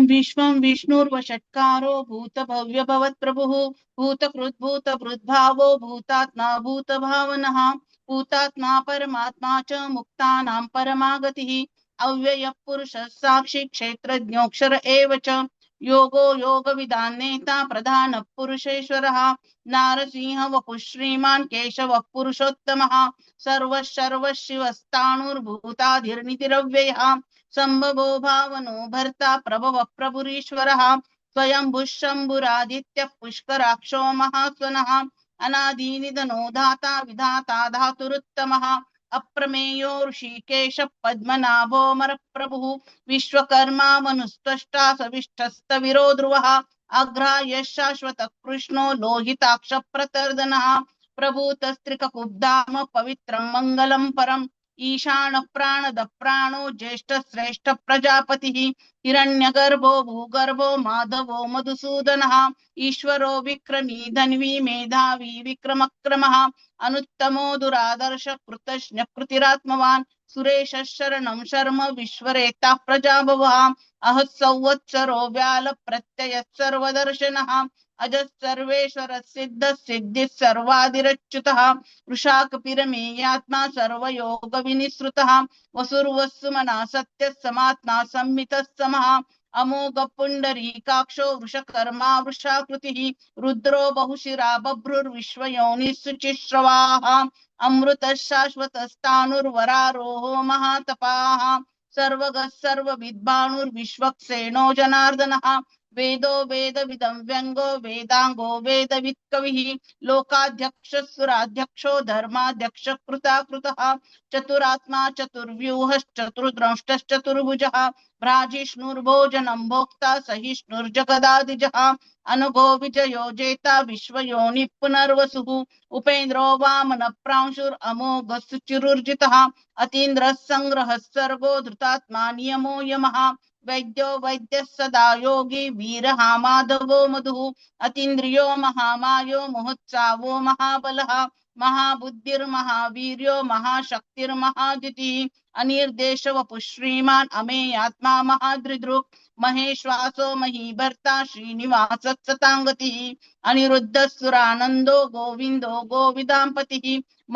विश्वं विष्णुर्वषट्कारो भूतभव्य भवत्प्रभुः भूतकृद्भूतभृद्भावो भूतात्मा भूतभावनः भूतात्मा परमात्मा च मुक्तानां परमागतिः अव्ययः पुरुषः साक्षी क्षेत्रज्ञोऽक्षर एव च योगो योगविदां नेता प्रधानः पुरुषेश्वरः नारसिंह वपुः श्रीमान् केशवः पुरुषोत्तमः सर्वशिवस्ताणुर्भूताधिर्निधिरव्ययः संभवो भावनो भर्ता प्रभवः प्रभुरीश्वरः स्वयंभुः शम्भुरादित्यः पुष्कराक्षो महास्वनः अनादिनिधनो धाता विधाता धातुरुत्तमः अप्रमेयो ऋषिकेश पद्मनाभोऽमरप्रभुः विश्वकर्मा मनुस्त्वष्टा सविष्ठस्तविरो ध्रुवः अग्राह्यः शाश्वतः कृष्णो लोहिताक्ष प्रतर्दनः प्रभूतस्त्रिककुब्धाम पवित्रं मङ्गलं परम् ईशान प्राणद प्राणो ज्येष्ठ श्रेष्ठ प्रजापतिः हिरण्यगर्भो भूगर्भो माधवो मधुसूदनः ईश्वरो विक्रमी धन्वी मेधावी विक्रमक्रमः अनुत्तमो दुरादर्श कृतज्ञ कृतिरात्मवान् सुरेश शरणं शर्म विश्वरेता प्रजाभवः अहः संवत्सरो व्याल प्रत्यय सर्वदर्शनः अजः सर्वेश्वर सिद्ध सिद्धिः सर्वादिरच्युतः वृषाकपिरमेयात्मा सर्वयोग विनिसृतः वसुर्वसुमना सत्यः समात्मा संमितः समः अमोघ पुंडरीकाक्षो वृषकर्मा वृषाकृतिः रुद्रो बहुशिरा बभ्रुर्विश्वयोनिः शुचिश्रवाः अमृतः शाश्वतस्तानुर्वरारोहो महातपाः सर्वगः सर्वविद्भानुर्विश्वक्सेनो जनार्दनः वेदो वेदविदं व्यङ्गो वेदांगो वेदवित् कविः लोकाध्यक्ष सुराध्यक्षो धर्माध्यक्ष कृताकृतः चतुरात्मा चतुर्व्यूहश्चतुर्द्रष्टश्चतुर्भुजः भ्राजिष्णुर्भोजनं भोक्ता सहिष्णुर्जगदादिजः अनघो विजयो जेता विश्वयोनिः पुनर्वसुः उपेन्द्रो वामन प्रांशुरमोघः सुचिरुर्जितः अतीन्द्रः संग्रहः सर्गो धृतात्मा नियमो यमः वैद्यो वैद्यः सदा योगी वीरः माधवो मधुः अतीन्द्रियो महामायो महोत्सावो महाबलः महाबुद्धिर्महावीर्यो महाशक्तिर्महादितिः अनिर्देश वपुः श्रीमान् अमेयात्मा महादृदृक् महेश्वासो महीभर्ता श्रीनिवासः सताङ्गतिः अनिरुद्धः सुरानन्दो गोविन्दो गोविदाम्पतिः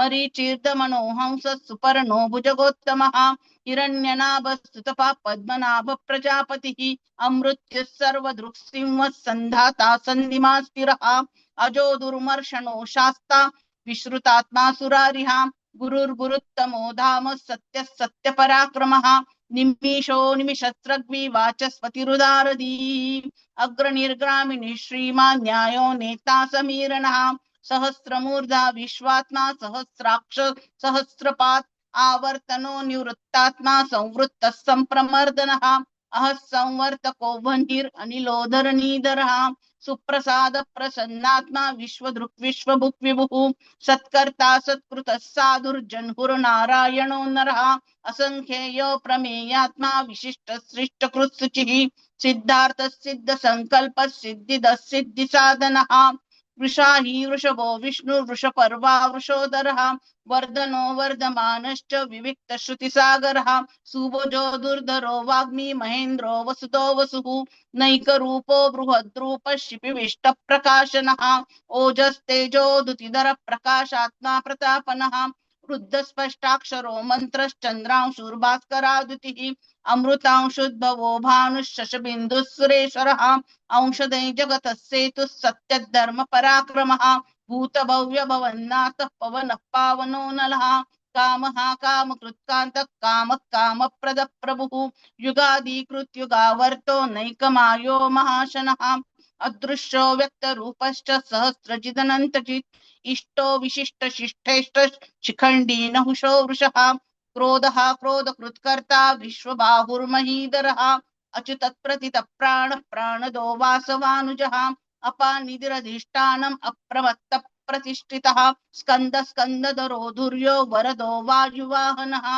मरीचीर्दमनो हंसः सुपर्णो भुजगोत्तमः हिरण्यनाभस्तुतपा पद्मनाभ प्रजापतिः अमृत्युः सर्वदृक्सिंहः सन्धाता सन्धिमा स्थिरः अजो दुर्मर्षणो शास्ता विश्रुतात्मा सुरारिः गुरुर्गुरुत्तमो धाम सत्यः सत्यपराक्रमः निमिषो निमिषस्रग्वी वाचस्पतिरुदारधी अग्रनिर्ग्रामिणी श्रीमान् न्यायो नेता समीरणः सहस्रमूर्धा विश्वात्मा सहस्राक्ष सहस्रपात् आवर्तनो निवृत्तात्मा संवृत्तः संप्रमर्दनः अहः संवर्तको वह्निर् अनिलोधरणीधरः सुप्रसाद प्रसन्नात्मा विश्वदृक् विश्वभुक् विभुः सत्कर्ता सत्कृतः साधुर्जन्हुर्नारायणो नरः असंख्येयो प्रमेयात्मा विशिष्ट सृष्टकृत् शुचिः सिद्धार्थ सिद्ध संकल्प सिद्धिद सिद्धि साधनः वृषाही वृषभो विष्णु वृषपर्वा वृषोदरः वर्धनो वर्धमानश्च विविक्त श्रुतिसागरः सुभुजो दुर्धरो वाग्मी महेन्द्रो वसुतो वसुः नैकरूपो बृहद्रूप शिपिविष्ट प्रकाशनः ओजस्तेजोदुतिधर प्रकाशात्मा प्रतापनः वृद्ध स्पष्टाक्षरो मंत्रश्चंद्रांशुर्भास्करादितिः अमृतांशुद्भवो भानुः सुरेश्वरः औषधे जगतः सेतुः सत्यधर्म पराक्रमः भूत भव्य भवन्नाथ पवन पावनो नलः कामः कामकृत्कान्तः कामः कामप्रद प्रभुः युगादिकृत युगावर्तो नैकमायो महाशनः अदृश्यो व्यक्तरूपश्च सहस्रजिदनन्तचित् इष्टो विशिष्ट शिष्टेष्ट शिखण्डी नहुषो वृषः क्रोधः क्रोधकृत्कर्ता विश्वबाहुर्महीधरः अच्युतप्रतित प्राण प्राणदो वासवानुजः अपानिधिरधिष्ठानम् अप्रमत्त प्रतिष्ठितः स्कंद स्कंदधरो धुर्यो वरदो वायुवाहनः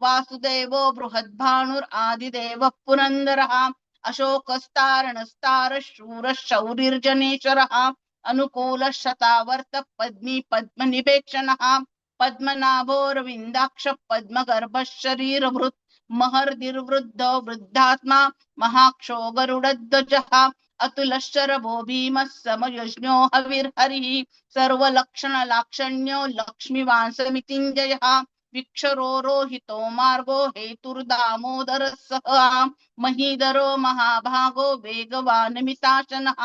वासुदेवो बृहद्भानुरादिदेवः पुरन्दरः अशोकस्तारणस्तार शूर शौरिर्जनेश्वरः अनुकूल शतावर्त पद्मी पद्मनिपेक्षणः पद्मनाभोरविन्दाक्ष पद्मगर्भ शरीरभृत् महर्दिर्वृद्धो वृद्धात्मा महाक्षो गरुडध्वजः अतुलश्चरभो भीमः समयज्ञो हविर्हरिः सर्वलक्षणलाक्षण्यो लक्ष्मीवांसमितिञ्जयः विक्षरो रोहितो मार्गो हेतुर्दामोदरः सः महीधरो महाभागो वेगवान् मिताशनः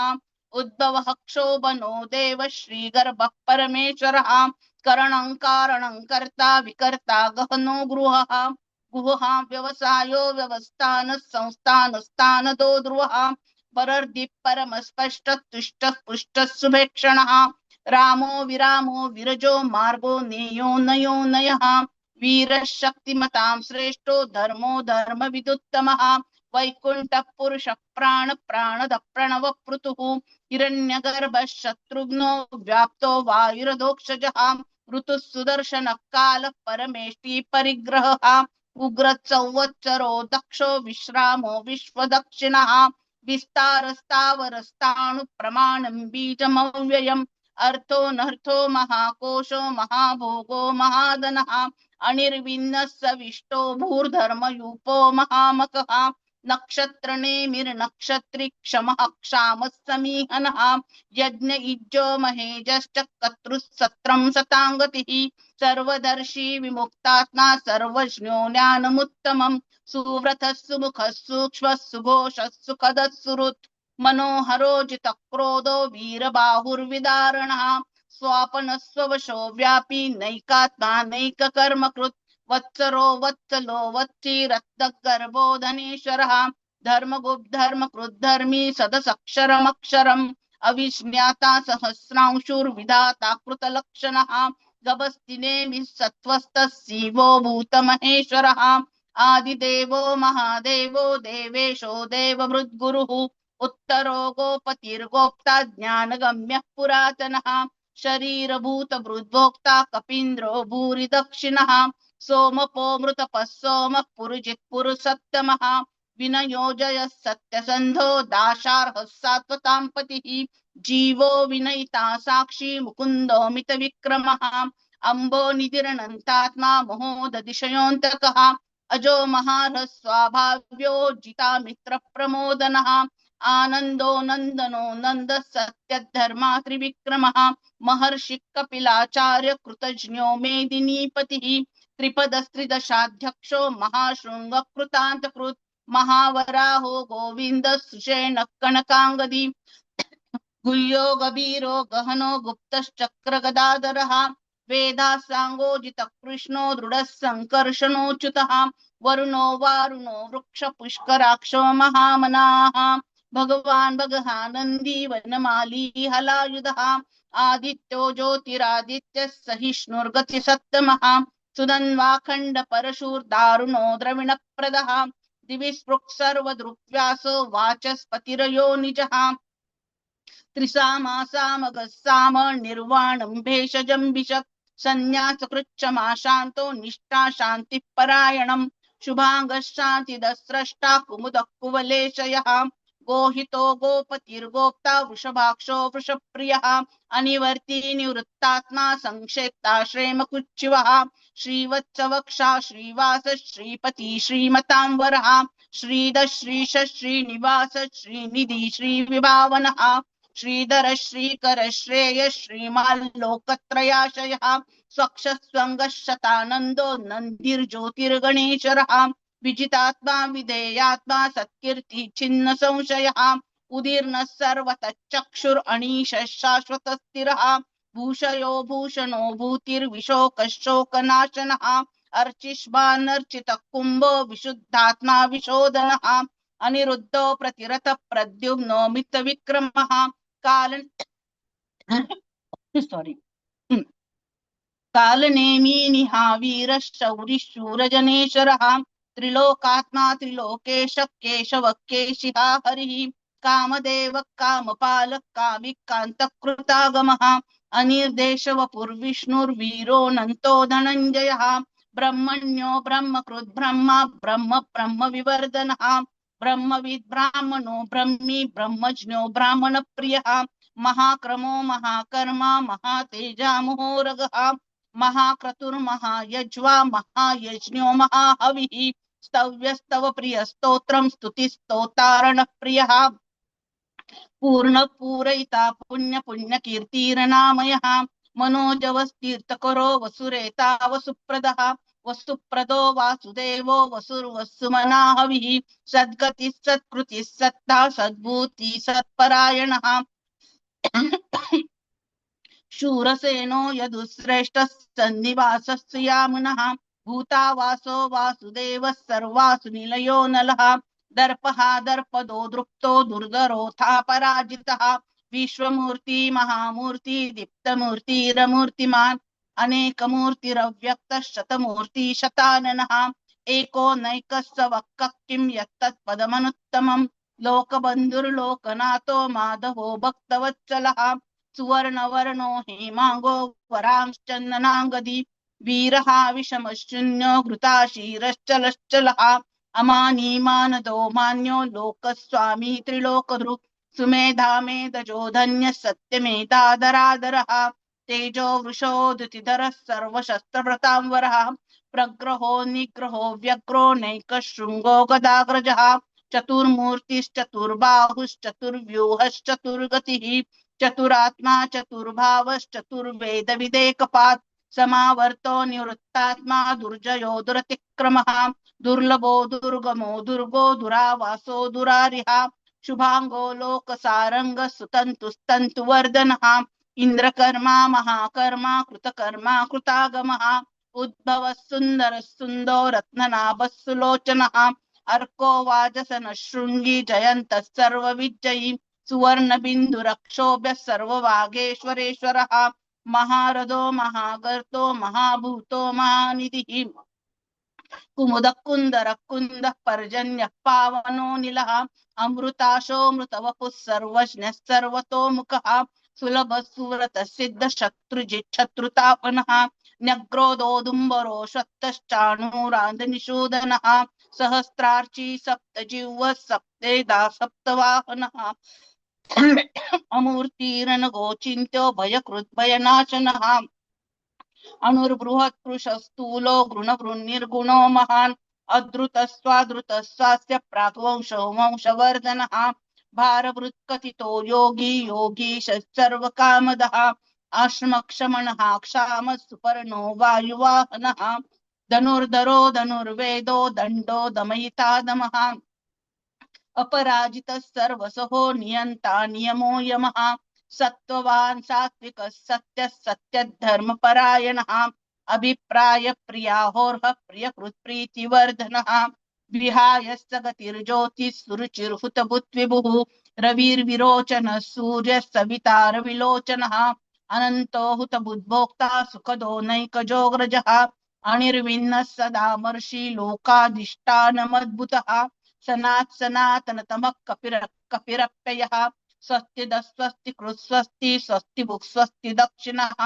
उद्भवः क्षोभनो देव श्रीगर्भः परमेश्वरः करणं कारणं कर्ता विकर्ता गहनो गृहः गुहा व्यवसायो व्यवस्थान संस्थान स्थानदो ध्रुवः परर्दि परमस्पष्ट तुष्ट पुष्ट सुभेक्षणः रामो विरामो विरजो मार्गो नेयो नयो नयः वीरः शक्तिमतां श्रेष्ठो धर्मो धर्मविदुत्तमः वैकुंठ पुरुष प्राण प्राणद प्रणव पृथुः हिरण्यगर्भः शत्रुघ्नो व्याप्तो वायुरधोक्षजः ऋतुः सुदर्शन काल परमेष्टि परिग्रहः उग्र संवत्सरो दक्षो विश्रामो विश्वदक्षिणः विस्तारस्तावरस्ताणु प्रमाणं बीजमव्ययम् अर्थो नर्थो महाकोशो महाभोगो महाधनः अनिर्विन्नः सविष्टो भूर्धर्मयूपो महामकः नक्षत्रनेमिर्नक्षत्री क्षमः क्षामः समीहनः यज्ञ इज्जो महेजश्च कतृसत्रं सताङ्गतिः सर्वदर्शी विमुक्तात्मा सर्वज्ञो ज्ञानमुत्तमम् सुव्रतः सुमुखः सूक्ष्मः सुघोषः सुखदः सुहृत् मनोहरो जितक्रोधो वीरबाहुर्विदारणः स्वापनः स्ववशो व्यापी नैकात्मा नैककर्मकृत् वत्सरो वत्सलो वत्सी रक्तगर्भो धनेश्वरः धर्मगुप्धर्मकृद्धर्मी सदसक्षरमक्षरम् अविज्ञाता सहस्रांशुर्विधाता कृतलक्षणः गभस्तिनेमिः सत्त्वस्तः शिवो भूतमहेश्वरः आदिदेवो महादेवो देवेशो देवभृद्गुरुः उत्तरो गोपतिर्गोप्ता ज्ञानगम्यः पुरातनः शरीरभूतभृद्भोक्ता कपीन्द्रो भूरि दक्षिणः सोमपो मृतपः सोमः पुरुजित् पुरुषत्तमः विनयोजयः सत्यसन्धो दाशार्हः सात्वतां पतिः जीवो विनयिता साक्षी मुकुन्दो मितविक्रमः अम्बो निधिरनन्तात्मा महोदधिशयोऽन्तकः अजो महारः स्वाभाव्यो जिता मित्रप्रमोदनः आनन्दो नन्दनो नन्द सत्यधर्मा त्रिविक्रमः महर्षि कपिलाचार्य कृतज्ञो मेदिनीपतिः त्रिपदस्त्रिदशाध्यक्षो महाशृंग कृतान्तकृत् महावराहो गोविन्द सुषेण कनकांगदी गुह्यो गभीरो गहनो गुप्तश्चक्र गदाधरः वेदासाङ्गोजित कृष्णो दृढः संकर्षणोच्युतः वरुणो वारुणो वृक्ष पुष्कराक्षो महामनाः भगवान् भगहानन्दी वनमाली हलायुधः आदित्यो ज्योतिरादित्यः सहिष्णुर्गति सत्तमः सुधन्वाखण्ड परशुर्दारुणो द्रविणप्रदः दिवि स्पृक् सर्वदृक्व्यासो वाचस्पतिरयो निजः त्रिसामासामगस्साम निर्वाणं भेषजं बिशक् संन्यासकृच्छमाशान्तो निष्ठा शान्तिः परायणम् शुभांगः शान्तिदस्रष्टा कुमुदः कुवलेशयः गोहितो गोपतिर्गोप्ता वृषभाक्षो वृषप्रियः अनिवर्ती निवृत्तात्मा संक्षेप्ताश्रेमकुच्चिवः श्रीवत्सवक्षा श्रीवास श्रीपति श्रीमतांवरः श्रीधर श्रीश श्रीनिवास श्रीनिधि श्रीविभावनः श्रीधर श्रीकर श्रेय श्रीमाल्लोकत्रयाशयः स्वक्षस्वङ्गः शतानन्दो नन्दिर्ज्योतिर्गणेश्वरः विजितात्मा विधेयात्मा सत्कीर्ति छिन्न संशयः उदीर्णः सर्वतश्चक्षुरनीशः शाश्वतः स्थिरः भूषयो भूषणो भूतिर्विशोकशोकनाशनः अर्चिष्मानर्चितः कुम्भो विशुद्धात्मा विशोधनः अनिरुद्धो प्रतिरथ प्रद्युम्नो मितविक्रमः काल सॉरी कालनेमी निहावीर शौरि शूरजनेश्वरः त्रिलोकात्मा त्रिलोकेश केशव केशिहा हरिः कामदेव कामपाल कामिकान्तकृतागमः अनिर्देशवपुर्विष्णुर्वीरो नन्तो धनञ्जयः ब्रह्मण्यो ब्रह्मकृद् ब्रह्मा ब्रह्म ब्रह्म विवर्धनः ब्रह्मविद् ब्राह्मणो ब्रह्मी ब्रह्मज्ञो ब्राह्मणप्रियः महाक्रमो महाकर्मा महातेजा मुहोरगः महाक्रतुर्महायज्वा महायज्ञो महाहविः स्तव्यस्तव प्रिय स्तोत्रम स्तुतिस्तोतारण प्रियः पूर्ण पूरयिता पुण्य पुण्य कीर्तिरनामयः मनोजवस्तीर्थकरो वसुरेता वसुप्रदः वसुप्रदो वासुदेवो वसुर्वसुमना हविः सद्गतिः सत्कृतिः सत्ता सद्भूति सत्परायणः शूरसेनो यदुश्रेष्ठः सन्निवासस्य यामुनः भूतावासो वासुदेवः सर्वासु निलयो नलः दर्पः दर्पदो दृप्तो दुर्धरोऽथा पराजितः विश्वमूर्ति महामूर्ति दीप्तमूर्तिरमूर्तिमान् अनेकमूर्तिरव्यक्तः शतमूर्ति शताननः एको नैकस्य वक्कः किं यत्तत्पदमनुत्तमम् लोकबन्धुर्लोकनाथो माधवो भक्तवत्सलः सुवर्णवर्णो हेमांगो वरांश्चन्दनांगदी वीरः विषमशून्यो घृताशीरश्चलश्चलः अमानी मानदो मान्यो लोकस्वामी त्रिलोकधृक् सुमेधा मेधजो धन्यः सत्यमेधाधराधरः तेजो वृषोदतिधरः सर्वशस्त्रभृतांवरः प्रग्रहो निग्रहो व्यग्रो नैकशृङ्गो गदाग्रजः चतुर्मूर्तिश्चतुर्बाहुश्चतुर्व्यूहश्चतुर्गतिः चतुरात्मा चतुर्भावश्चतुर्वेद विदेकपात् समावर्तो निवृत्तात्मा दुर्जयो दुरतिक्रमः दुर्लभो दुर्गमो दुर्गो दुरावासो दुरारिः शुभांगो लोकसारंग सुतंतुस्तंतुवर्धनः इंद्रकर्मा महाकर्मा कृतकर्मा कृतागमः उद्भवः सुंदरः सुंदो रत्ननाभः सुलोचनः अर्को वाजसन शृंगी जयन्तः सर्वविजयी सुवर्णबिन्दुरक्षोभ्य सर्ववागेश्वरेश्वरः महारथो महागर्तो महाभूतो महानिधिः कुमुद कुंदर कुंद पर्जन्य पावनो नीलः अमृताशोमृतवपुः सर्वज्ञः सर्वतोमुखः सुलभ सुव्रत सिद्ध शत्रुजित् शत्रुतापनः न्यग्रोदोदुम्बरो श्वत्तश्चाणूरान्धनिषूदनः सहस्रार्ची सप्तजिह्व सप्तेधा सप्तवाहनः अमूर्तिरनगोचिन्त्यो भयकृद्भयनाशनः अणुर्बृहत् कृशस्थूलो गृणवृन्निर्गुणो महान् अद्रुतस्वाद्रुतस्वास्य प्राग्वंशो वंशवर्धनः भारवृत्कथितो योगी योगीश सर्वकामदः आश्रमक्षमणः क्षामः सुपर्णो वायुवाहनः धनुर्धरो धनुर्वेदो दण्डो दमयिता दमः अपराजितः सर्वसहो नियन्ता नियमो यमः सत्त्ववान् सात्विकः सत्यः सत्यधर्मपरायणः अभिप्राय प्रियाहोर्ह प्रियकृत् प्रीतिवर्धनः विहाय सगतिर्ज्योतिः सुरुचिर्हुतभुद्विभुः रविर्विरोचनः सूर्यः सवितारविलोचनः अनन्तो हुतबुद्भोक्ता सुखदो नैकजोऽग्रजः अनिर्विण्णः सदा मर्षि लोकाधिष्ठानमद्भुतः सनातनतमः कपिरप्ययः स्वस्ति कृत् स्वस्ति स्वस्ति भुक् स्वस्ति दक्षिणः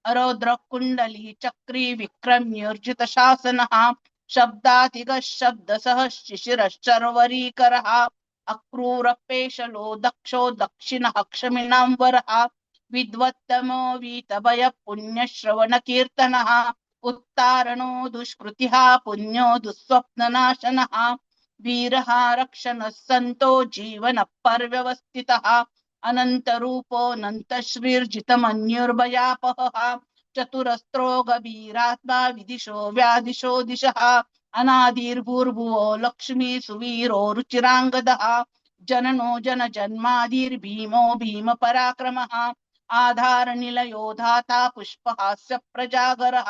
अरौद्र कुंडली चक्री विक्रम्योर्जित शासनः शब्दातिगः शब्दसः शिशिरश्चर्वरीकरः अक्रूरपेशलो दक्षो दक्षिणः क्षमिणां वरः विद्वत्तमो वीतभय पुण्यश्रवण कीर्तनः उत्तारणो दुष्कृतिः पुण्यो दुःस्वप्ननाशनः वीरः रक्षणः सन्तो जीवन पर्यवस्थितः अनन्तरूपोऽनन्तश्रीर्जितमन्युर्भयापहः चतुरस्त्रो गभीरात्मा विदिशो व्यादिशो दिशः अनादिर्भूर्भुवो लक्ष्मी सुवीरो रुचिराङ्गदः जननो जनजन्मादिर्भीमो भीमपराक्रमः आधारनिलयो धाता पुष्पहास्य प्रजागरः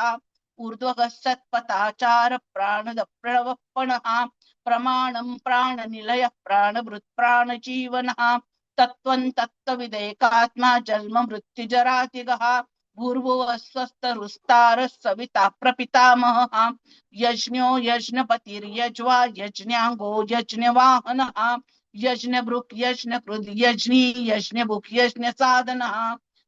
ऊर्ध्वगः सत्पथाचार प्राणद प्रणवपणः प्रमाणं प्राणनिलयः प्राणभृत् प्राणजीवनः तत्त्वं तत्त्वविदेकात्मा जन्म मृत्युजरातिगः भूर्भुवः स्वस्तरुस्तारः सविता प्रपितामहः यज्ञो यज्ञपतिर्यज्वा यज्ञाङ्गो यज्ञवाहनः यज्ञभृक् यज्ञकृद् यज्ञी यज्ञभुक् यज्ञसाधनः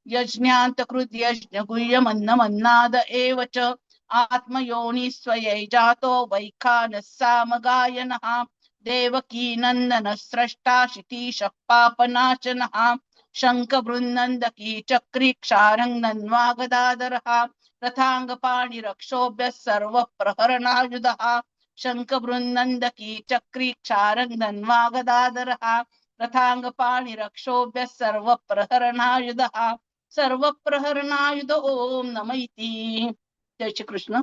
यज्ञान्तकृद् यज्ञगुह्यमन्नमन्नाद एव च आत्मयोनि स्वयै जातो वैखानः सामगायनः देवकी नंदन स्रष्टा शितीशः पापनाशनः शंख बृन्नन्दकी चक्री क्षारङ्गन्वा गदाधरः रथाङ्गपाणिरक्षोभ्यः सर्वप्रहरणायुधः शंख बृंदकी चक्री क्षारंगन वागदाधर रथांग पाणी रक्षोभ्य सर्व प्रहरणायुध सर्व प्रहरणायुध ओम नम इति. जय श्री कृष्ण.